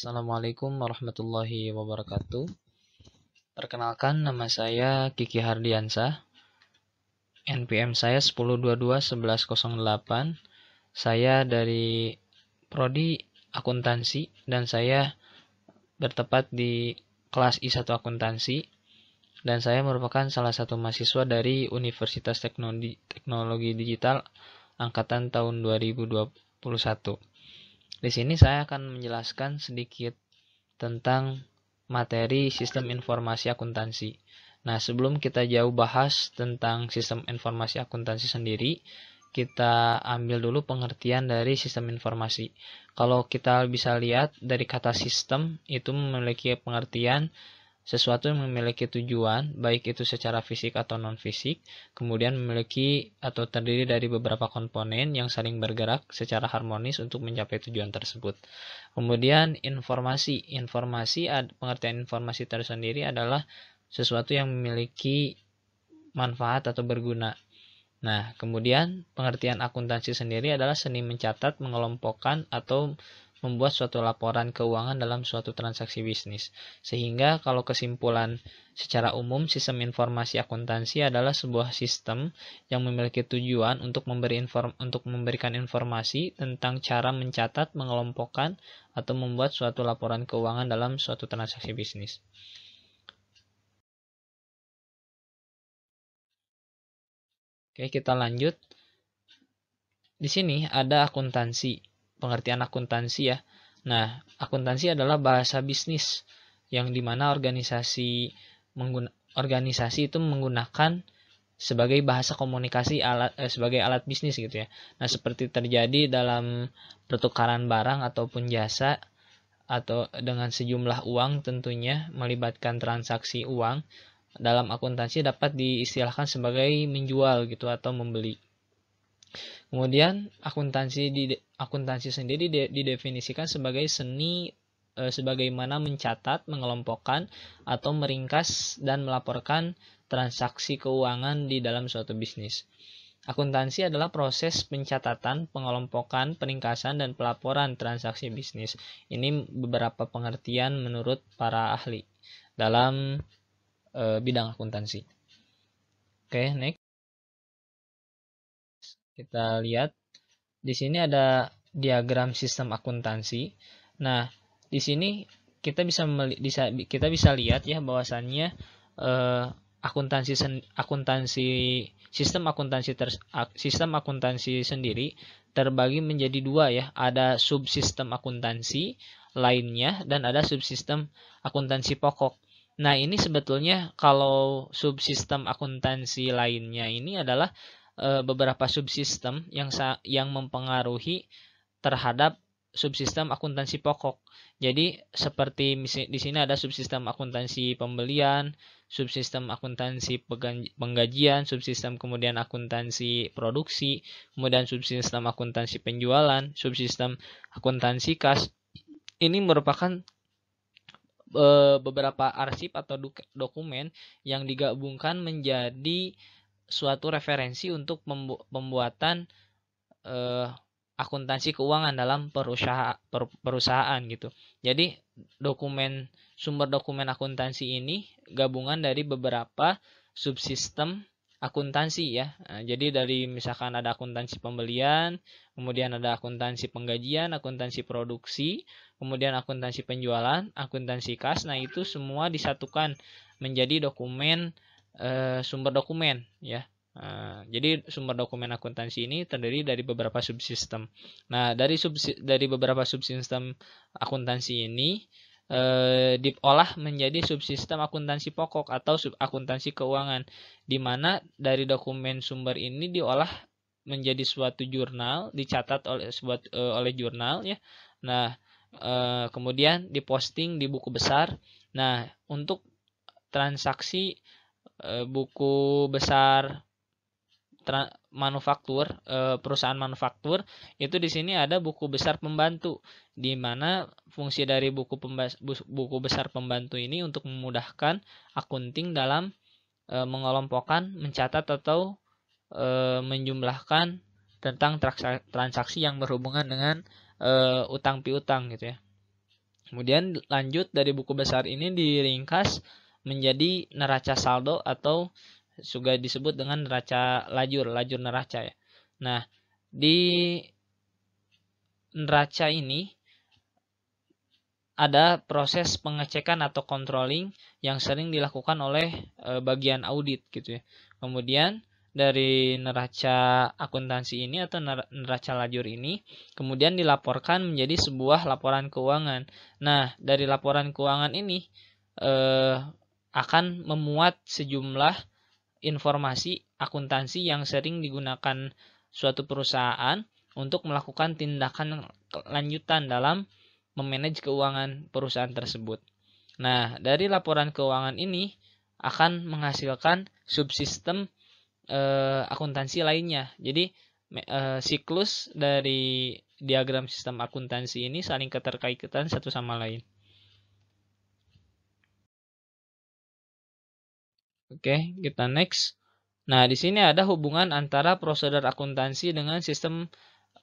Assalamualaikum warahmatullahi wabarakatuh. Perkenalkan, nama saya Kiki Hardiansah. NPM saya 10221108. Saya dari Prodi Akuntansi dan saya bertepat di kelas I1 Akuntansi, dan saya merupakan salah satu mahasiswa dari Universitas Teknologi Digital angkatan tahun 2021. Di sini saya akan menjelaskan sedikit tentang materi sistem informasi akuntansi. Nah, sebelum kita jauh bahas tentang sistem informasi akuntansi sendiri, kita ambil dulu pengertian dari sistem informasi. Kalau kita bisa lihat dari kata sistem, itu memiliki pengertian sesuatu yang memiliki tujuan, baik itu secara fisik atau non-fisik, kemudian memiliki atau terdiri dari beberapa komponen yang saling bergerak secara harmonis untuk mencapai tujuan tersebut. Kemudian informasi, pengertian informasi tersendiri adalah sesuatu yang memiliki manfaat atau berguna. Nah, kemudian pengertian akuntansi sendiri adalah seni mencatat, mengelompokkan, atau membuat suatu laporan keuangan dalam suatu transaksi bisnis. Sehingga kalau kesimpulan secara umum, sistem informasi akuntansi adalah sebuah sistem yang memiliki tujuan untuk memberikan informasi tentang cara mencatat, mengelompokkan, atau membuat suatu laporan keuangan dalam suatu transaksi bisnis. Oke, kita lanjut. Di sini ada akuntansi. Pengertian akuntansi ya. Nah, akuntansi adalah bahasa bisnis yang dimana organisasi itu menggunakan sebagai bahasa komunikasi sebagai alat bisnis gitu ya. Nah, seperti terjadi dalam pertukaran barang ataupun jasa atau dengan sejumlah uang, tentunya melibatkan transaksi uang, dalam akuntansi dapat diistilahkan sebagai menjual gitu atau membeli. Kemudian akuntansi sendiri didefinisikan sebagai seni sebagaimana mencatat, mengelompokkan, atau meringkas dan melaporkan transaksi keuangan di dalam suatu bisnis. Akuntansi adalah proses pencatatan, pengelompokan, peringkasan, dan pelaporan transaksi bisnis. Ini beberapa pengertian menurut para ahli dalam bidang akuntansi. Oke, next. Kita lihat di sini ada diagram sistem akuntansi. Nah, di sini kita bisa lihat ya bahwasannya sistem akuntansi sendiri terbagi menjadi dua ya. Ada subsistem akuntansi lainnya dan ada subsistem akuntansi pokok. Nah, ini sebetulnya kalau subsistem akuntansi lainnya ini adalah beberapa subsistem yang mempengaruhi terhadap subsistem akuntansi pokok. Jadi seperti di sini ada subsistem akuntansi pembelian, subsistem akuntansi penggajian, subsistem kemudian akuntansi produksi, kemudian subsistem akuntansi penjualan, subsistem akuntansi kas. Ini merupakan beberapa arsip atau dokumen yang digabungkan menjadi suatu referensi untuk pembuatan akuntansi keuangan dalam perusahaan gitu. Jadi sumber dokumen akuntansi ini gabungan dari beberapa subsistem akuntansi ya. Nah, jadi dari misalkan ada akuntansi pembelian, kemudian ada akuntansi penggajian, akuntansi produksi, kemudian akuntansi penjualan, akuntansi kas. Nah, itu semua disatukan menjadi dokumen sumber dokumen ya. Jadi sumber dokumen akuntansi ini terdiri dari beberapa subsistem. Nah, dari beberapa subsistem akuntansi ini diolah menjadi subsistem akuntansi pokok atau akuntansi keuangan, di mana dari dokumen sumber ini diolah menjadi suatu jurnal, dicatat oleh jurnal ya. Nah, kemudian diposting di buku besar. Nah, untuk transaksi buku besar manufaktur, perusahaan manufaktur, itu di sini ada buku besar pembantu, di mana fungsi dari buku besar pembantu ini untuk memudahkan akunting dalam mengelompokkan, mencatat atau menjumlahkan tentang transaksi yang berhubungan dengan utang piutang gitu ya. Kemudian lanjut dari buku besar ini diringkas menjadi neraca saldo atau juga disebut dengan neraca lajur neraca ya. Nah, di neraca ini ada proses pengecekan atau controlling yang sering dilakukan oleh bagian audit gitu ya. Kemudian dari neraca akuntansi ini atau neraca lajur ini kemudian dilaporkan menjadi sebuah laporan keuangan. Nah, dari laporan keuangan ini akan memuat sejumlah informasi akuntansi yang sering digunakan suatu perusahaan untuk melakukan tindakan lanjutan dalam memanage keuangan perusahaan tersebut. Nah, dari laporan keuangan ini akan menghasilkan subsistem akuntansi lainnya. Jadi siklus dari diagram sistem akuntansi ini saling keterkaitan satu sama lain. Oke, kita next. Nah, di sini ada hubungan antara prosedur akuntansi dengan sistem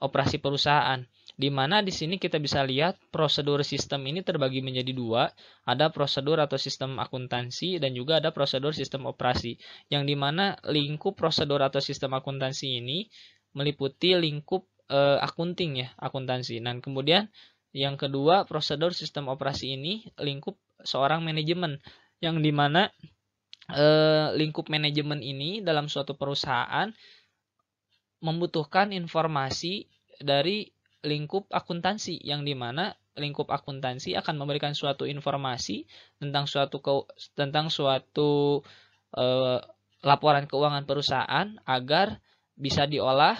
operasi perusahaan. Di mana di sini kita bisa lihat prosedur sistem ini terbagi menjadi dua. Ada prosedur atau sistem akuntansi dan juga ada prosedur sistem operasi. Yang di mana lingkup prosedur atau sistem akuntansi ini meliputi lingkup akunting ya, akuntansi. Dan kemudian yang kedua prosedur sistem operasi ini lingkup seorang manajemen. Yang di mana lingkup manajemen ini dalam suatu perusahaan membutuhkan informasi dari lingkup akuntansi yang dimana lingkup akuntansi akan memberikan suatu informasi tentang suatu laporan keuangan perusahaan agar bisa diolah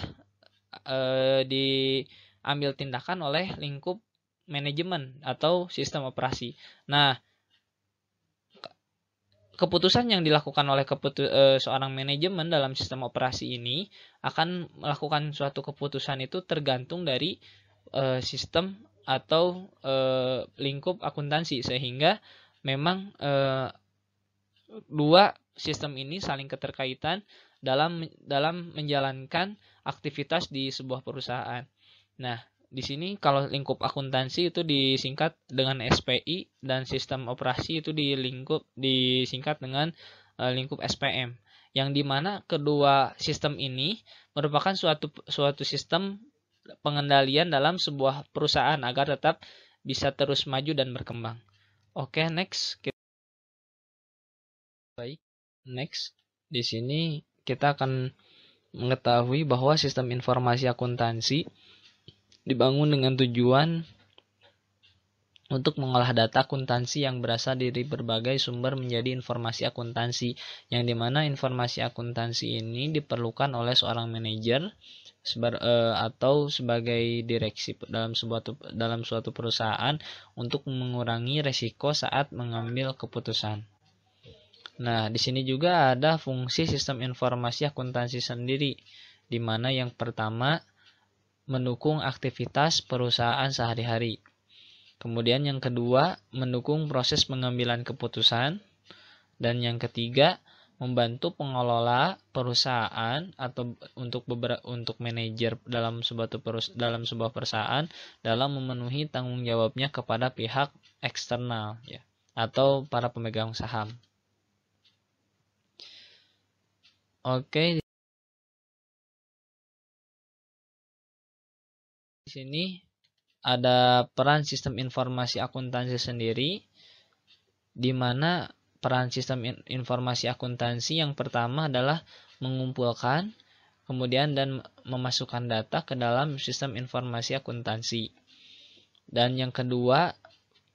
diambil tindakan oleh lingkup manajemen atau sistem operasi. Nah, keputusan yang dilakukan oleh seorang manajemen dalam sistem operasi ini akan melakukan suatu keputusan itu tergantung dari sistem atau lingkup akuntansi, sehingga memang dua sistem ini saling keterkaitan dalam menjalankan aktivitas di sebuah perusahaan. Nah, di sini kalau lingkup akuntansi itu disingkat dengan SPI dan sistem operasi itu disingkat dengan lingkup SPM. Yang dimana kedua sistem ini merupakan suatu sistem pengendalian dalam sebuah perusahaan agar tetap bisa terus maju dan berkembang. Oke, next. Baik, next. Di sini kita akan mengetahui bahwa sistem informasi akuntansi dibangun dengan tujuan untuk mengolah data akuntansi yang berasal dari berbagai sumber menjadi informasi akuntansi, yang dimana informasi akuntansi ini diperlukan oleh seorang manajer atau sebagai direksi dalam suatu perusahaan untuk mengurangi resiko saat mengambil keputusan. Nah, di sini juga ada fungsi sistem informasi akuntansi sendiri, di mana yang pertama mendukung aktivitas perusahaan sehari-hari. Kemudian yang kedua, mendukung proses pengambilan keputusan. Dan yang ketiga, membantu pengelola perusahaan atau untuk manajer dalam sebuah perusahaan dalam memenuhi tanggung jawabnya kepada pihak eksternal ya, atau para pemegang saham. Oke. Di sini ada peran sistem informasi akuntansi sendiri, di mana peran sistem informasi akuntansi yang pertama adalah mengumpulkan, kemudian dan memasukkan data ke dalam sistem informasi akuntansi. Dan yang kedua,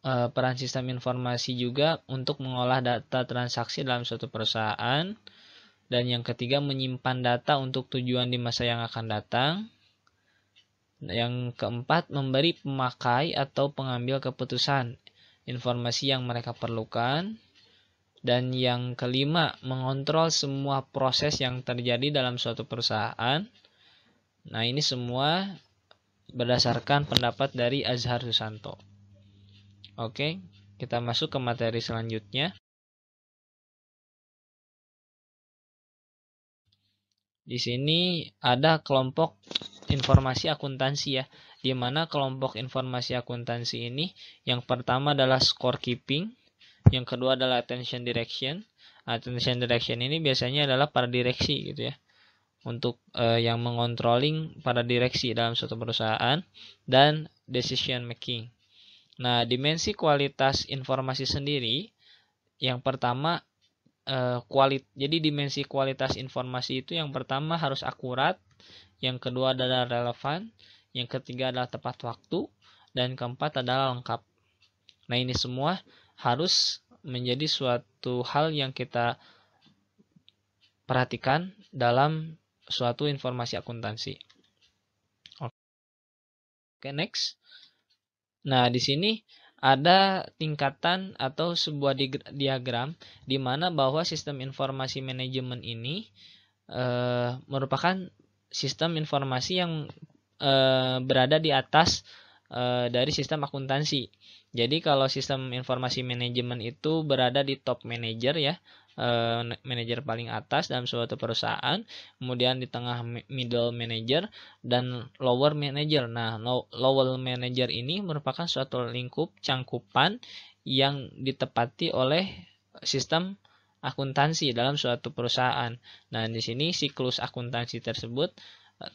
peran sistem informasi juga untuk mengolah data transaksi dalam suatu perusahaan. Dan yang ketiga, menyimpan data untuk tujuan di masa yang akan datang. Yang keempat, memberi pemakai atau pengambil keputusan informasi yang mereka perlukan. Dan yang kelima, mengontrol semua proses yang terjadi dalam suatu perusahaan. Nah, ini semua berdasarkan pendapat dari Azhar Susanto. Oke, kita masuk ke materi selanjutnya. Di sini ada kelompok informasi akuntansi ya, di mana kelompok informasi akuntansi ini yang pertama adalah scorekeeping, yang kedua adalah attention direction. Attention direction ini biasanya adalah para direksi gitu ya, untuk yang mengontrolling para direksi dalam suatu perusahaan, dan decision making. Nah, dimensi kualitas informasi sendiri, yang pertama jadi dimensi kualitas informasi itu yang pertama harus akurat, yang kedua adalah relevan, yang ketiga adalah tepat waktu, dan keempat adalah lengkap. Nah, ini semua harus menjadi suatu hal yang kita perhatikan dalam suatu informasi akuntansi. Oke, next. Nah, di sini ada tingkatan atau sebuah diagram di mana bahwa sistem informasi manajemen ini merupakan sistem informasi yang berada di atas dari sistem akuntansi. Jadi kalau sistem informasi manajemen itu berada di top manager ya, manajer paling atas dalam suatu perusahaan, kemudian di tengah middle manager, dan lower manager. Nah, lower manager ini merupakan suatu lingkup cangkupan yang ditepati oleh sistem akuntansi dalam suatu perusahaan. Nah, di sini siklus akuntansi tersebut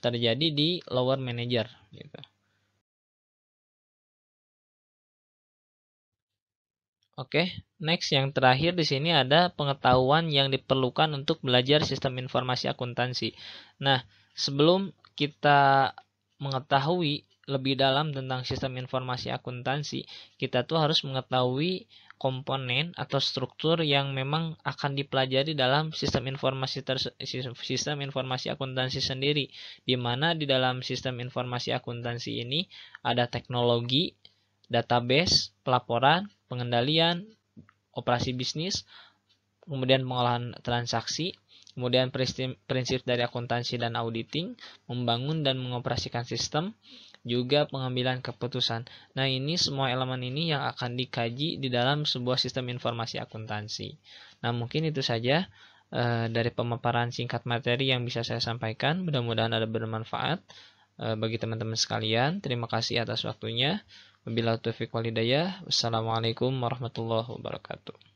terjadi di lower manager gitu. Oke, next yang terakhir di sini ada pengetahuan yang diperlukan untuk belajar sistem informasi akuntansi. Nah, sebelum kita mengetahui lebih dalam tentang sistem informasi akuntansi, kita tuh harus mengetahui komponen atau struktur yang memang akan dipelajari dalam sistem informasi akuntansi sendiri, di mana di dalam sistem informasi akuntansi ini ada teknologi, database, pelaporan, pengendalian, operasi bisnis, kemudian pengolahan transaksi, kemudian prinsip dari akuntansi dan auditing, membangun dan mengoperasikan sistem, juga pengambilan keputusan. Nah, ini semua elemen ini yang akan dikaji di dalam sebuah sistem informasi akuntansi. Nah, mungkin itu saja dari pemaparan singkat materi yang bisa saya sampaikan. Mudah-mudahan ada bermanfaat bagi teman-teman sekalian. Terima kasih atas waktunya. Wabillahi taufiq wal hidayah. Wassalamualaikum warahmatullahi wabarakatuh.